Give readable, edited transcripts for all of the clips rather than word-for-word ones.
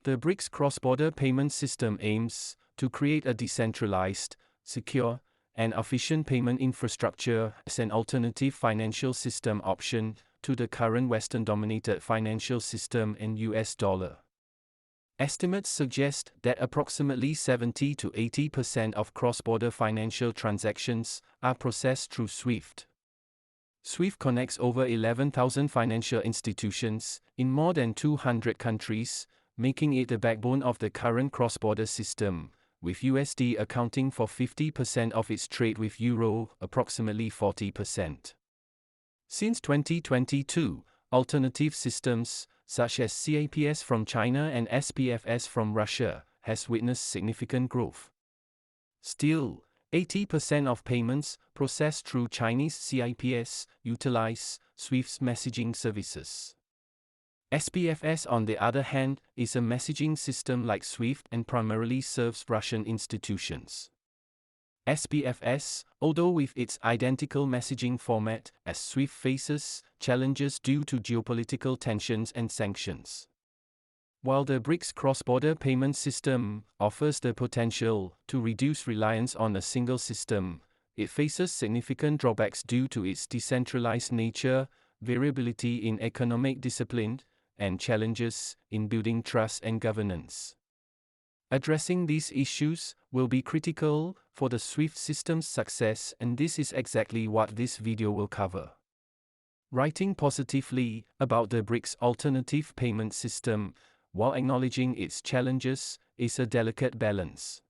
The BRICS cross-border payment system aims to create a decentralized, secure, and efficient payment infrastructure as an alternative financial system option to the current Western-dominated financial system and US dollar. Estimates suggest that approximately 70 to 80% of cross-border financial transactions are processed through SWIFT. SWIFT connects over 11,000 financial institutions in more than 200 countries, making it the backbone of the current cross-border system, with USD accounting for 50% of its trade with Euro, approximately 40%. Since 2022, alternative systems, such as CIPS from China and SPFS from Russia, has witnessed significant growth. Still, 80% of payments processed through Chinese CIPS utilize SWIFT's messaging services. SPFS, on the other hand, is a messaging system like SWIFT and primarily serves Russian institutions. SPFS, although with its identical messaging format as SWIFT, faces challenges due to geopolitical tensions and sanctions. While the BRICS cross-border payment system offers the potential to reduce reliance on a single system, it faces significant drawbacks due to its decentralized nature, variability in economic discipline, and challenges in building trust and governance. Addressing these issues will be critical for the SWIFT system's success, and this is exactly what this video will cover. Writing positively about the BRICS alternative payment system, while acknowledging its challenges, is a delicate balance.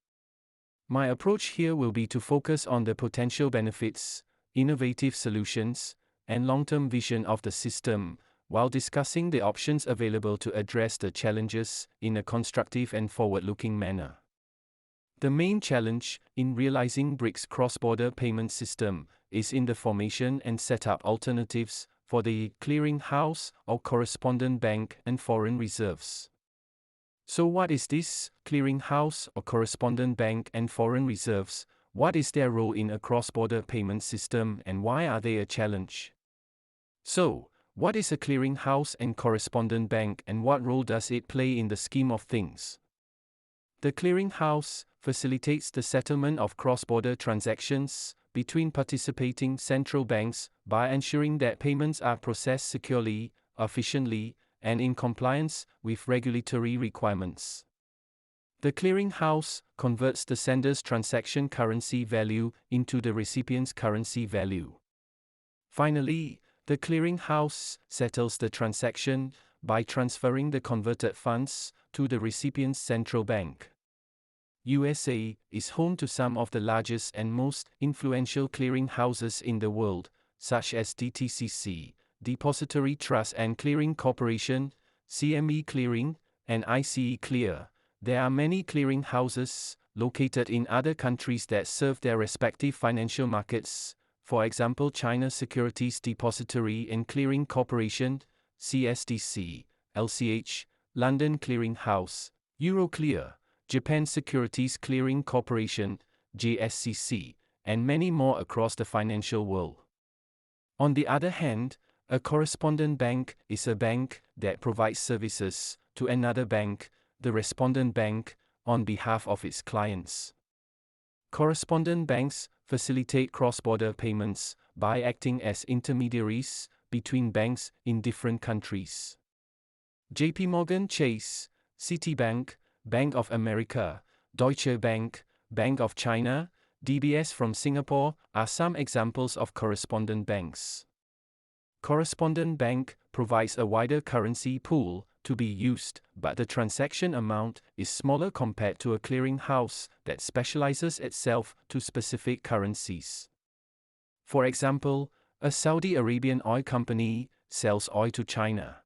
My approach here will be to focus on the potential benefits, innovative solutions, and long-term vision of the system, while discussing the options available to address the challenges in a constructive and forward-looking manner. The main challenge in realizing BRICS cross-border payment system is in the formation and setup alternatives for the clearing house or correspondent bank and foreign reserves. So what is this clearing house or correspondent bank and foreign reserves? What is their role in a cross-border payment system, and why are they a challenge? So, what is a clearing house and correspondent bank, and what role does it play in the scheme of things? The clearing house facilitates the settlement of cross-border transactions between participating central banks by ensuring that payments are processed securely, efficiently, and in compliance with regulatory requirements. The clearing house converts the sender's transaction currency value into the recipient's currency value. Finally, the clearing house settles the transaction by transferring the converted funds to the recipient's central bank. USA is home to some of the largest and most influential clearing houses in the world, such as DTCC, Depository Trust and Clearing Corporation, CME Clearing, and ICE Clear. There are many clearing houses located in other countries that serve their respective financial markets. For example, China Securities Depository and Clearing Corporation, CSDC, LCH, London Clearing House, Euroclear, Japan Securities Clearing Corporation, JSCC, and many more across the financial world. On the other hand, a correspondent bank is a bank that provides services to another bank, the respondent bank, on behalf of its clients. Correspondent banks facilitate cross-border payments by acting as intermediaries between banks in different countries. JPMorgan Chase, Citibank, Bank of America, Deutsche Bank, Bank of China, DBS from Singapore are some examples of correspondent banks. Correspondent bank provides a wider currency pool to be used, but the transaction amount is smaller compared to a clearing house that specializes itself to specific currencies. For example, a Saudi Arabian oil company sells oil to China.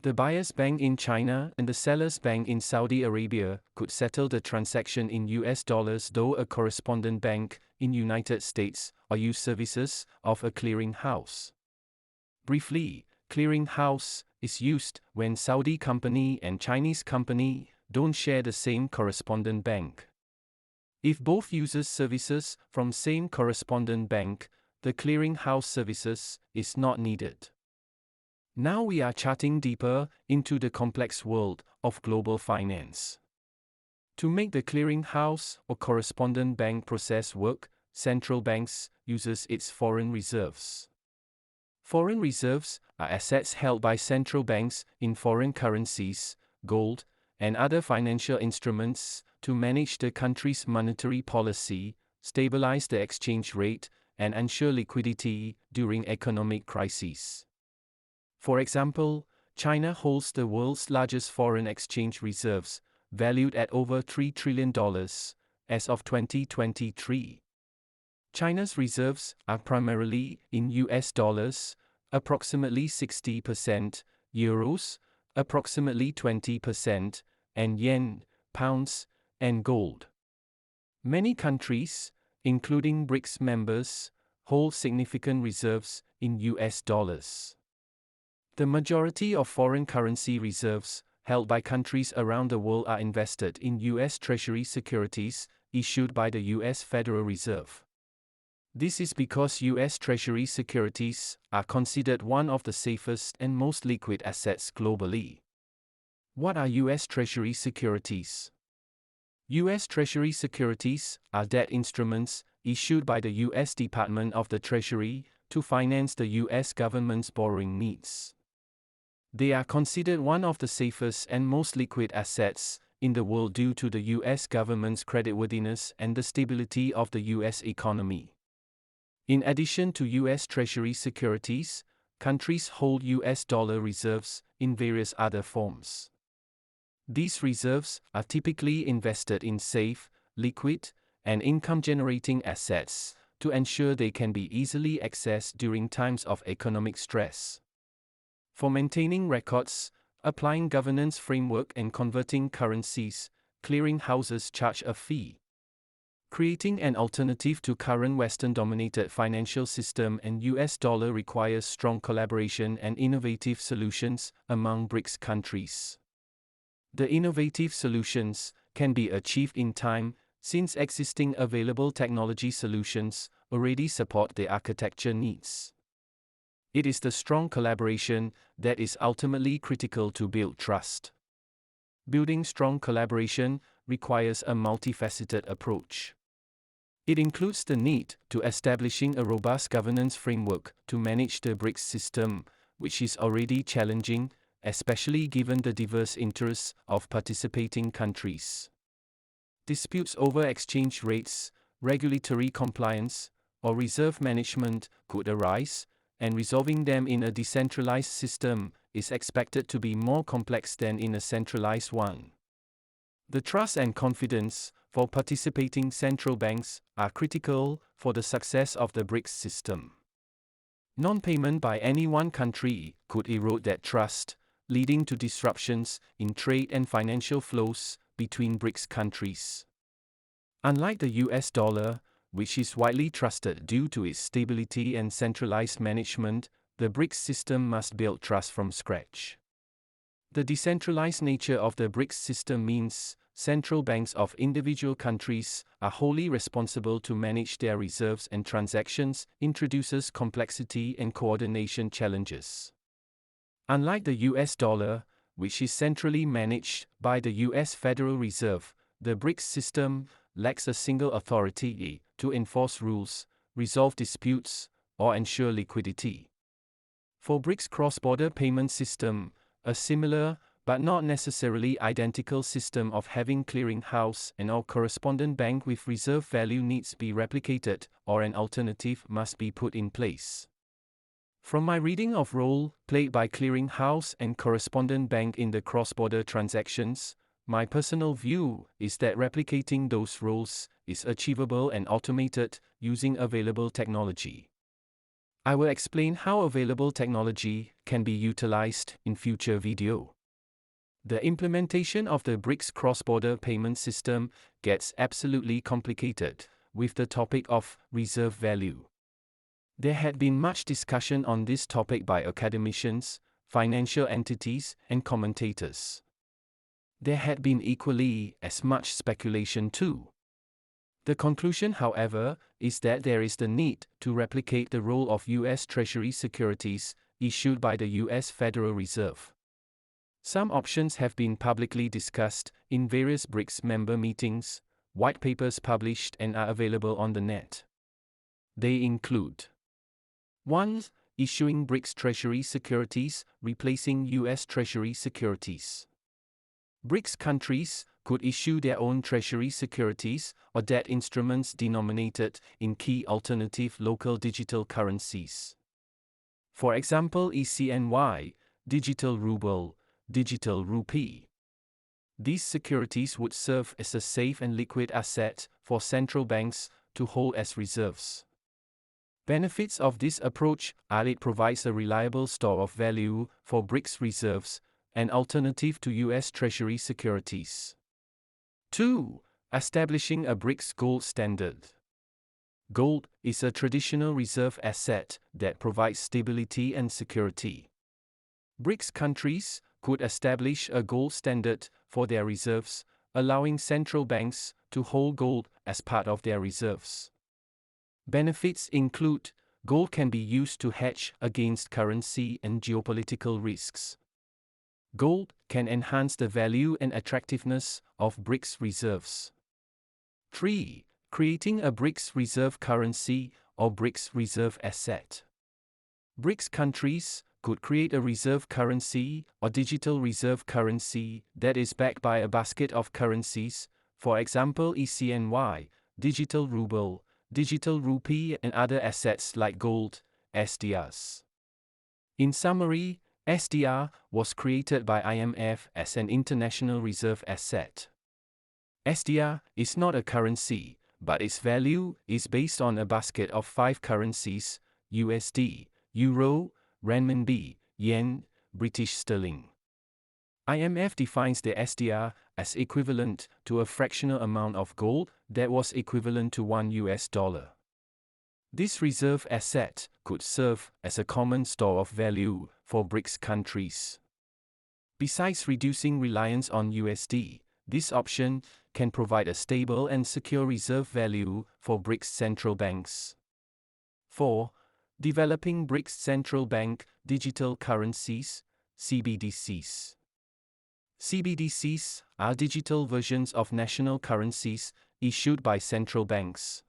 The buyer's bank in China and the seller's bank in Saudi Arabia could settle the transaction in US dollars, though a correspondent bank in United States or use services of a clearing house. Briefly, clearing house is used when Saudi company and Chinese company don't share the same correspondent bank. If both uses services from same correspondent bank, the clearing house services is not needed. Now we are charting deeper into the complex world of global finance. To make the clearinghouse or correspondent bank process work, central banks uses its foreign reserves. Foreign reserves are assets held by central banks in foreign currencies, gold, and other financial instruments to manage the country's monetary policy, stabilize the exchange rate, and ensure liquidity during economic crises. For example, China holds the world's largest foreign exchange reserves, valued at over $3 trillion, as of 2023. China's reserves are primarily in US dollars, approximately 60%, euros, approximately 20%, and yen, pounds, and gold. Many countries, including BRICS members, hold significant reserves in US dollars. The majority of foreign currency reserves held by countries around the world are invested in US Treasury securities issued by the US Federal Reserve. This is because US Treasury securities are considered one of the safest and most liquid assets globally. What are US Treasury securities? US Treasury securities are debt instruments issued by the US Department of the Treasury to finance the US government's borrowing needs. They are considered one of the safest and most liquid assets in the world due to the US government's creditworthiness and the stability of the US economy. In addition to US Treasury securities, countries hold US dollar reserves in various other forms. These reserves are typically invested in safe, liquid, and income-generating assets to ensure they can be easily accessed during times of economic stress. For maintaining records, applying governance framework and converting currencies, clearinghouses charge a fee. Creating an alternative to current Western-dominated financial system and US dollar requires strong collaboration and innovative solutions among BRICS countries. The innovative solutions can be achieved in time, since existing available technology solutions already support the architecture needs. It is the strong collaboration that is ultimately critical to build trust. Building strong collaboration requires a multifaceted approach. It includes the need to establishing a robust governance framework to manage the BRICS system, which is already challenging, especially given the diverse interests of participating countries. Disputes over exchange rates, regulatory compliance, or reserve management could arise, and resolving them in a decentralized system is expected to be more complex than in a centralized one. The trust and confidence for participating central banks are critical for the success of the BRICS system. Non-payment by any one country could erode that trust, leading to disruptions in trade and financial flows between BRICS countries. Unlike the US dollar, which is widely trusted due to its stability and centralized management, the BRICS system must build trust from scratch. The decentralized nature of the BRICS system means central banks of individual countries are wholly responsible to manage their reserves and transactions, introduces complexity and coordination challenges. Unlike the US dollar, which is centrally managed by the US Federal Reserve, the BRICS system lacks a single authority to enforce rules, resolve disputes, or ensure liquidity. For BRICS cross-border payment system, a similar, but not necessarily identical system of having clearinghouse and or correspondent bank with reserve value needs be replicated, or an alternative must be put in place. From my reading of role played by clearinghouse and correspondent bank in the cross-border transactions, my personal view is that replicating those roles is achievable and automated using available technology. I will explain how available technology can be utilized in future video. The implementation of the BRICS cross-border payment system gets absolutely complicated with the topic of reserve value. There had been much discussion on this topic by academicians, financial entities, and commentators. There had been equally as much speculation too. The conclusion, however, is that there is the need to replicate the role of US Treasury securities issued by the US Federal Reserve. Some options have been publicly discussed in various BRICS member meetings, white papers published and are available on the net. They include 1. Issuing BRICS Treasury securities, replacing US Treasury securities. BRICS countries could issue their own Treasury securities or debt instruments denominated in key alternative local digital currencies. For example, ECNY, Digital Ruble, Digital Rupee. These securities would serve as a safe and liquid asset for central banks to hold as reserves. Benefits of this approach are it provides a reliable store of value for BRICS reserves, an alternative to US Treasury securities. 2. Establishing a BRICS gold standard. Gold is a traditional reserve asset that provides stability and security. BRICS countries could establish a gold standard for their reserves, allowing central banks to hold gold as part of their reserves. Benefits include gold can be used to hedge against currency and geopolitical risks. Gold can enhance the value and attractiveness of BRICS reserves. 3. Creating a BRICS reserve currency or BRICS reserve asset. BRICS countries could create a reserve currency or digital reserve currency that is backed by a basket of currencies, for example ECNY, Digital Ruble, Digital Rupee and other assets like gold, SDRs. In summary, SDR was created by IMF as an international reserve asset. SDR is not a currency, but its value is based on a basket of 5 currencies: USD, Euro, Renminbi, Yen, British Sterling. IMF defines the SDR as equivalent to a fractional amount of gold that was equivalent to $1. This reserve asset could serve as a common store of value for BRICS countries. Besides reducing reliance on USD, this option can provide a stable and secure reserve value for BRICS central banks. 4. Developing BRICS Central Bank Digital Currencies, CBDCs. CBDCs are digital versions of national currencies issued by central banks.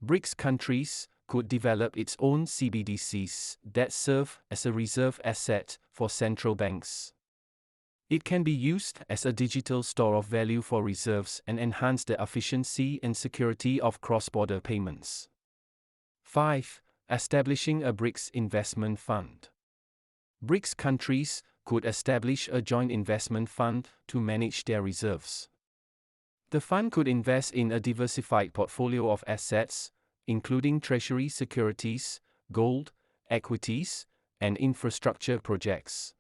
BRICS countries could develop its own CBDCs that serve as a reserve asset for central banks. It can be used as a digital store of value for reserves and enhance the efficiency and security of cross-border payments. 5. Establishing a BRICS investment fund. BRICS countries could establish a joint investment fund to manage their reserves. The fund could invest in a diversified portfolio of assets, including treasury securities, gold, equities, and infrastructure projects.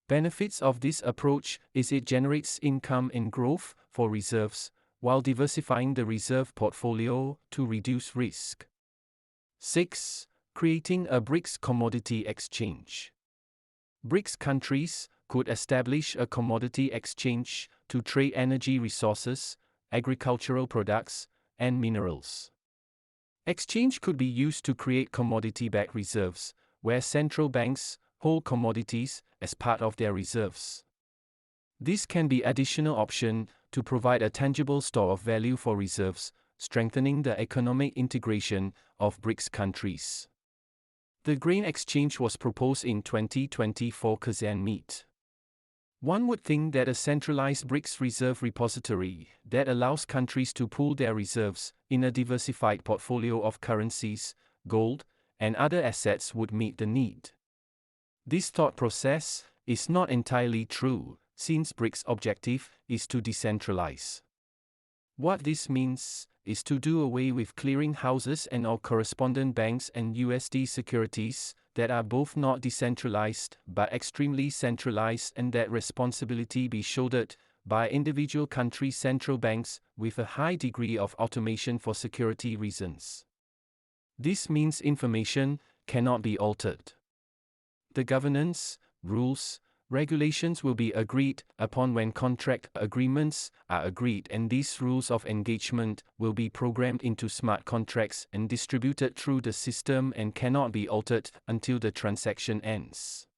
Benefits of this approach is it generates income and growth for reserves, while diversifying the reserve portfolio to reduce risk. 6. Creating a BRICS commodity exchange. BRICS countries could establish a commodity exchange to trade energy resources, agricultural products, and minerals. Exchange could be used to create commodity-backed reserves, where central banks hold commodities as part of their reserves. This can be an additional option to provide a tangible store of value for reserves, strengthening the economic integration of BRICS countries. The grain exchange was proposed in 2024 Kazan meet. One would think that a centralized BRICS reserve repository that allows countries to pool their reserves in a diversified portfolio of currencies, gold, and other assets would meet the need. This thought process is not entirely true, since BRICS' objective is to decentralize. What this means is to do away with clearing houses and/or correspondent banks and USD securities that are both not decentralized but extremely centralized, and that responsibility be shouldered by individual country central banks with a high degree of automation for security reasons. This means information cannot be altered. The governance, rules, regulations will be agreed upon when contract agreements are agreed, and these rules of engagement will be programmed into smart contracts and distributed through the system and cannot be altered until the transaction ends.